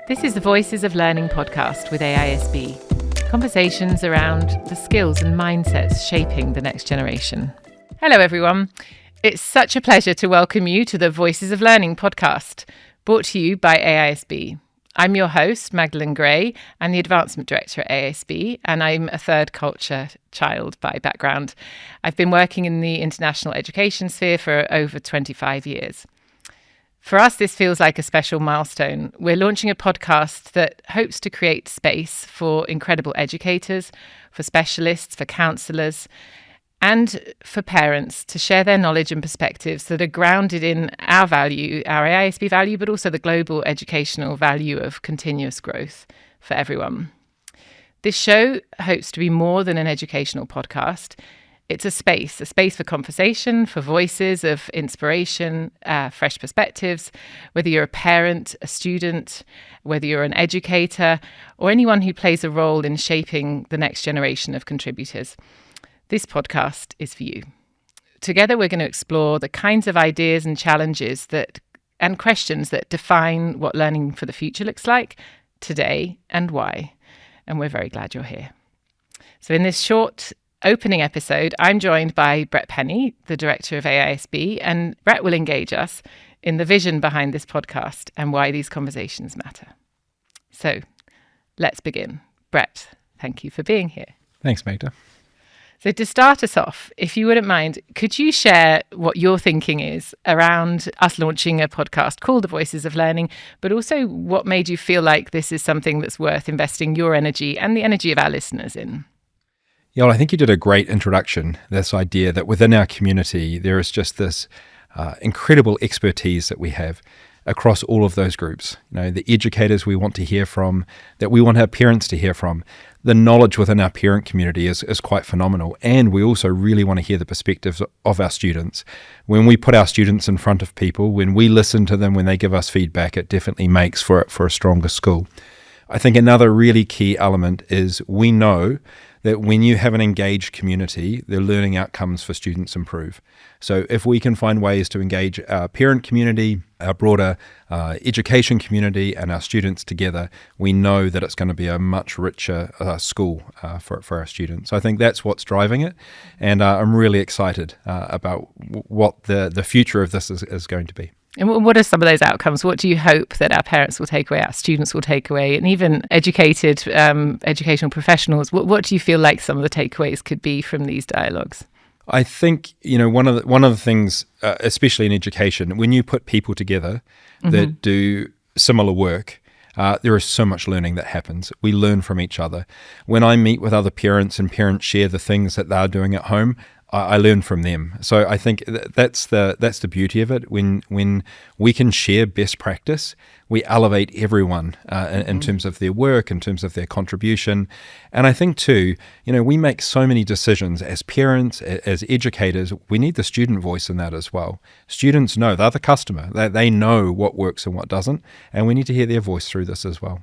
This is the Voices of Learning podcast with AISB. Conversations around the skills and mindsets shaping the next generation. Hello, everyone. It's such a pleasure to welcome you to the Voices of Learning podcast, brought to you by AISB. I'm your host, Magdalen Gray. I'm the Advancement Director at AISB, and I'm a third culture child by background. I've been working in the international education sphere for over 25 years. For us, this feels like a special milestone. We're launching a podcast that hopes to create space for incredible educators, for specialists, for counsellors, and for parents to share their knowledge and perspectives that are grounded in our value, our AISB value, but also the global educational value of continuous growth for everyone. This show hopes to be more than an educational podcast. It's a space for conversation, for voices of inspiration, fresh perspectives, whether you're a parent, a student, whether you're an educator, or anyone who plays a role in shaping the next generation of contributors. This podcast is for you. Together, we're going to explore the kinds of ideas and challenges and questions that define what learning for the future looks like today and why. And we're very glad you're here. So in this short opening episode, I'm joined by Brett Penny, the director of AISB, and Brett will engage us in the vision behind this podcast and why these conversations matter. So let's begin. Brett, thank you for being here. Thanks, Magda. So to start us off, if you wouldn't mind, could you share what your thinking is around us launching a podcast called The Voices of Learning, but also what made you feel like this is something that's worth investing your energy and the energy of our listeners in? Yeah, well, I think you did a great introduction, this idea that within our community, there is just this incredible expertise that we have across all of those groups. You know, the educators we want to hear from, that we want our parents to hear from. The knowledge within our parent community is quite phenomenal. And we also really want to hear the perspectives of our students. When we put our students in front of people, when we listen to them, when they give us feedback, it definitely makes for a stronger school. I think another really key element is we know that when you have an engaged community, the learning outcomes for students improve. So if we can find ways to engage our parent community, our broader education community, and our students together, we know that it's going to be a much richer school for our students. So I think that's what's driving it, and I'm really excited about what the future of this is going to be. And what are some of those outcomes? What do you hope that our parents will take away, our students will take away, and even educated educational professionals? What do you feel like some of the takeaways could be from these dialogues? I think, one of the things, especially in education, when you put people together that do similar work, there is so much learning that happens. We learn from each other. When I meet with other parents and parents share the things that they're doing at home, I learn from them. So I think that's the beauty of it. When we can share best practice, we elevate everyone in terms of their work, in terms of their contribution. And I think too, we make so many decisions as parents, as educators. We need the student voice in that as well. Students know, they're the customer. They know what works and what doesn't, and we need to hear their voice through this as well.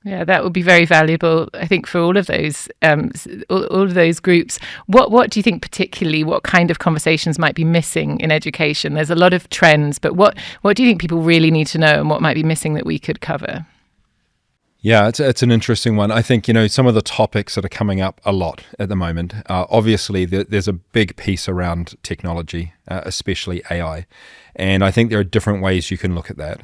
Yeah, that would be very valuable, I think, for all of those all of those groups. What do you think particularly, what kind of conversations might be missing in education? There's a lot of trends, but what do you think people really need to know and what might be missing that we could cover? Yeah, it's an interesting one. I think, some of the topics that are coming up a lot at the moment, obviously there's a big piece around technology, especially AI. And I think there are different ways you can look at that.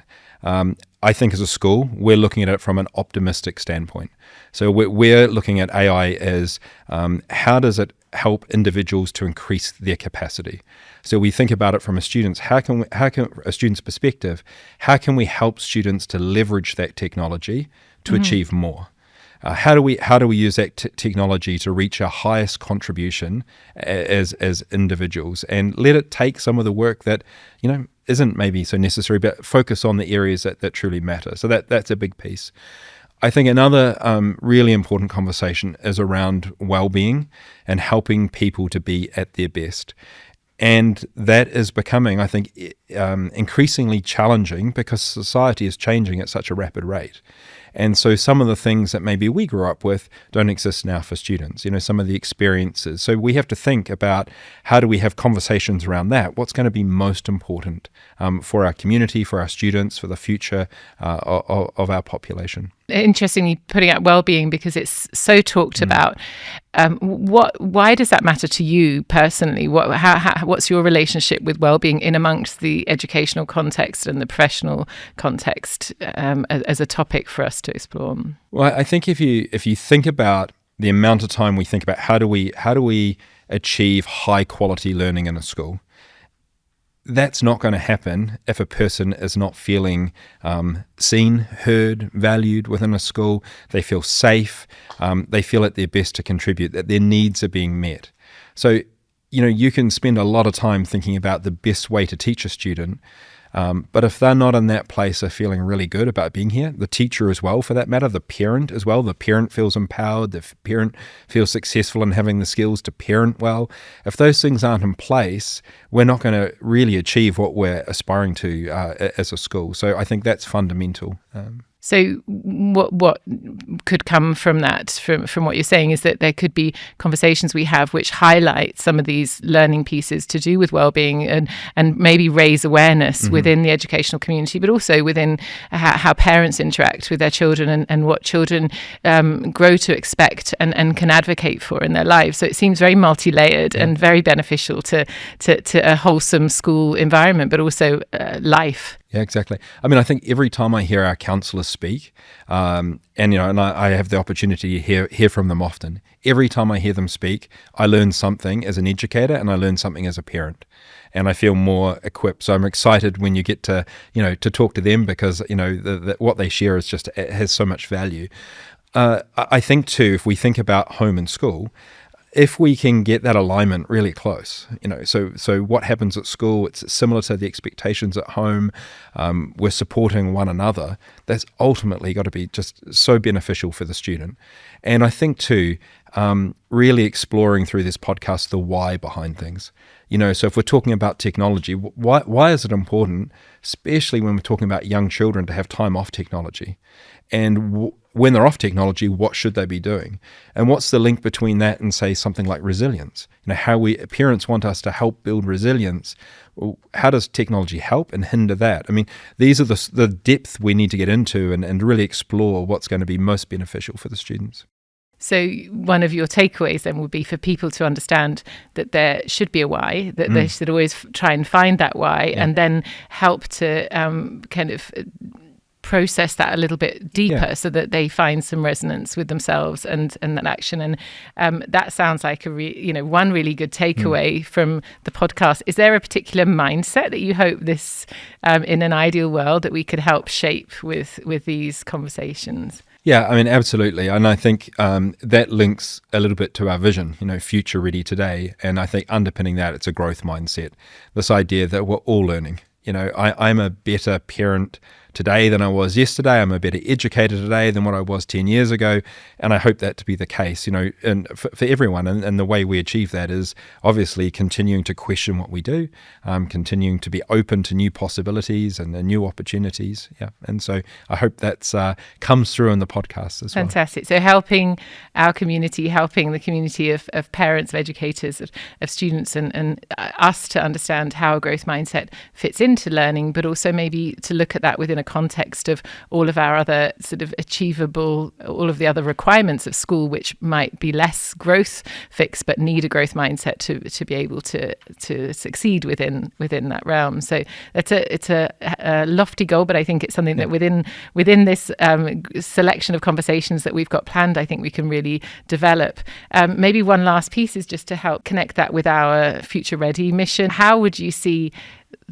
I think as a school, we're looking at it from an optimistic standpoint. So we're looking at AI as how does it help individuals to increase their capacity? So we think about it from a student's a student's perspective. How can we help students to leverage that technology to achieve more? How do we use that technology to reach our highest contribution as individuals, and let it take some of the work that isn't maybe so necessary, but focus on the areas that truly matter. So that's a big piece. I think another really important conversation is around well-being and helping people to be at their best. And that is becoming, I think, increasingly challenging because society is changing at such a rapid rate. And so some of the things that maybe we grew up with don't exist now for students, some of the experiences. So we have to think about how do we have conversations around that? What's going to be most important for our community, for our students, for the future of our population. Interestingly, putting out well-being, because it's so talked about. Why does that matter to you personally? What's your relationship with well-being in amongst the educational context and the professional context as a topic for us to explore? Well, I think if you think about the amount of time we think about how do we achieve high quality learning in a school, that's not going to happen if a person is not feeling seen, heard, valued within a school. They feel safe. They feel at their best to contribute, that their needs are being met. So, you can spend a lot of time thinking about the best way to teach a student. But if they're not in that place of feeling really good about being here, the teacher as well, for that matter, the parent as well, the parent feels empowered, the parent feels successful in having the skills to parent well. If those things aren't in place, we're not going to really achieve what we're aspiring to as a school. So I think that's fundamental. So what could come from that, from what you're saying, is that there could be conversations we have which highlight some of these learning pieces to do with well-being and maybe raise awareness within the educational community, but also within how parents interact with their children and what children grow to expect and can advocate for in their lives. So it seems very multi-layered and very beneficial to a wholesome school environment, but also life. Yeah, exactly. I mean, I think every time I hear our counsellors speak, and I have the opportunity to hear from them often. Every time I hear them speak, I learn something as an educator and I learn something as a parent, and I feel more equipped. So I'm excited when you get to to talk to them, because what they share is just, it has so much value. I think too, if we think about home and school, if we can get that alignment really close, so what happens at school, it's similar to the expectations at home, we're supporting one another, that's ultimately got to be just so beneficial for the student. And I think too, really exploring through this podcast the why behind things. So if we're talking about technology, why is it important, especially when we're talking about young children, to have time off technology? And when they're off technology, what should they be doing? And what's the link between that and, say, something like resilience? How parents want us to help build resilience. Well, how does technology help and hinder that? I mean, these are the depth we need to get into and really explore what's going to be most beneficial for the students. So one of your takeaways then would be for people to understand that there should be a why, that they should always try and find that why, and then help to kind of process that a little bit deeper so that they find some resonance with themselves and that action. And that sounds like one really good takeaway from the podcast. Is there a particular mindset that you hope this, in an ideal world, that we could help shape with these conversations? Yeah, I mean, absolutely. And I think that links a little bit to our vision, future ready today. And I think underpinning that, it's a growth mindset. This idea that we're all learning. I'm a better parent today than I was yesterday. I'm a better educator today than what I was 10 years ago. And I hope that to be the case, and for everyone. And the way we achieve that is obviously continuing to question what we do, continuing to be open to new possibilities and new opportunities. Yeah. And so I hope that's comes through in the podcast as well. Fantastic. So helping our community, helping the community of parents, of educators, of students, and us to understand how a growth mindset fits into learning, but also maybe to look at that within a context of all of our other sort of achievable, all of the other requirements of school, which might be less growth fixed, but need a growth mindset to be able to succeed within that realm. So it's a lofty goal, but I think it's something that within this selection of conversations that we've got planned, I think we can really develop. Maybe one last piece is just to help connect that with our Future Ready mission. How would you see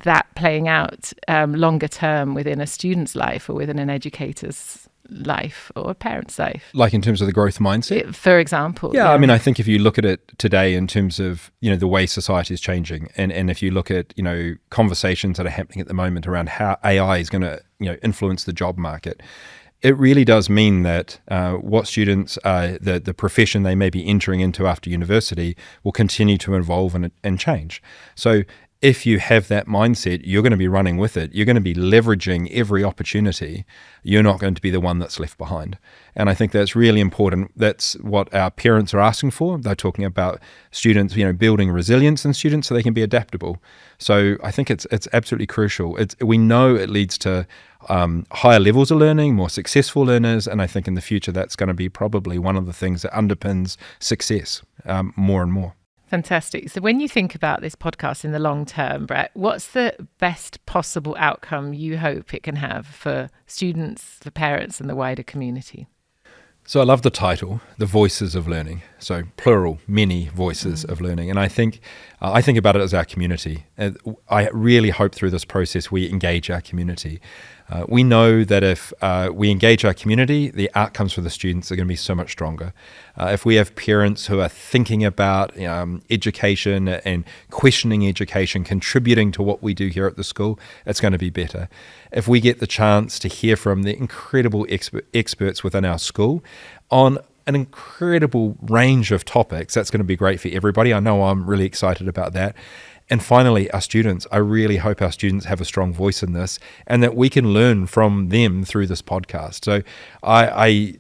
that playing out longer term within a student's life or within an educator's life or a parent's life? Like in terms of the growth mindset? For example. Yeah, I mean, I think if you look at it today in terms of, the way society is changing, and if you look at, conversations that are happening at the moment around how AI is going to, influence the job market, it really does mean that what students, the profession they may be entering into after university will continue to evolve and change. So if you have that mindset, you're going to be running with it. You're going to be leveraging every opportunity. You're not going to be the one that's left behind. And I think that's really important. That's what our parents are asking for. They're talking about students, building resilience in students so they can be adaptable. So I think it's absolutely crucial. We know it leads to higher levels of learning, more successful learners, and I think in the future that's going to be probably one of the things that underpins success more and more. Fantastic. So when you think about this podcast in the long term, Brett, what's the best possible outcome you hope it can have for students, for parents, and the wider community? So I love the title, The Voices of Learning. So plural, many voices of learning. And I think about it as our community. I really hope through this process we engage our community. We know that if we engage our community, the outcomes for the students are going to be so much stronger. If we have parents who are thinking about education and questioning education, contributing to what we do here at the school, it's going to be better. If we get the chance to hear from the incredible experts within our school on an incredible range of topics, that's going to be great for everybody. I know I'm really excited about that. And finally, our students. I really hope our students have a strong voice in this and that we can learn from them through this podcast. So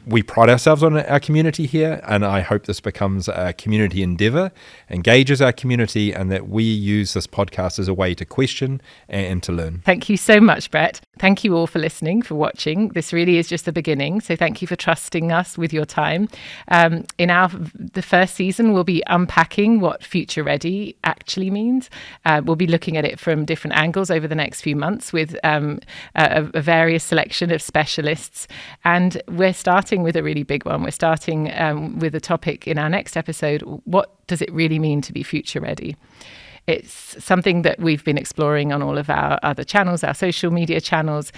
we pride ourselves on our community here, and I hope this becomes a community endeavor, engages our community, and that we use this podcast as a way to question and to learn. Thank you so much, Brett. Thank you all for listening, for watching. This really is just the beginning. So thank you for trusting us with your time. In the first season, we'll be unpacking what future ready actually means. We'll be looking at it from different angles over the next few months with a various selection of specialists. And we're starting with a really big one. We're starting with a topic in our next episode. What does it really mean to be future ready? It's something that we've been exploring on all of our other channels, our social media channels,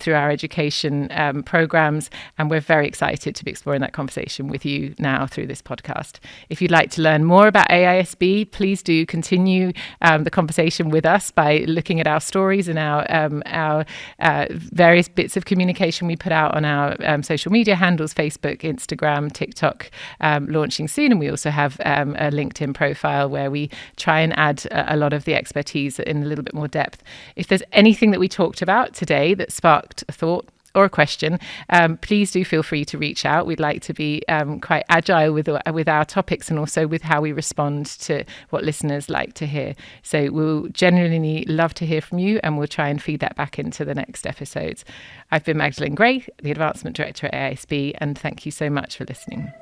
through our education programs. And we're very excited to be exploring that conversation with you now through this podcast. If you'd like to learn more about AISB, please do continue the conversation with us by looking at our stories and our various bits of communication we put out on our social media handles, Facebook, Instagram, TikTok, launching soon. And we also have a LinkedIn profile where we try and add a lot of the expertise in a little bit more depth. If there's anything that we talked about today that sparked a thought or a question, please do feel free to reach out. We'd like to be quite agile with our topics and also with how we respond to what listeners like to hear. So we'll genuinely love to hear from you, and we'll try and feed that back into the next episodes. I've been Magdalen Gray, the Advancement Director at AISB, and thank you so much for listening.